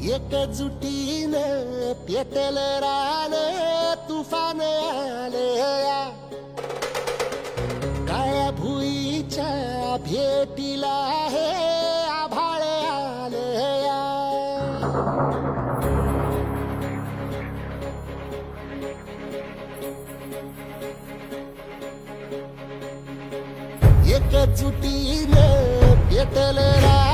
एकजुटीने पेटल रान तुफान आले या काळ्या भुईच्या भेटीला हे आभाळ आले या एकजुटीने पेटल रान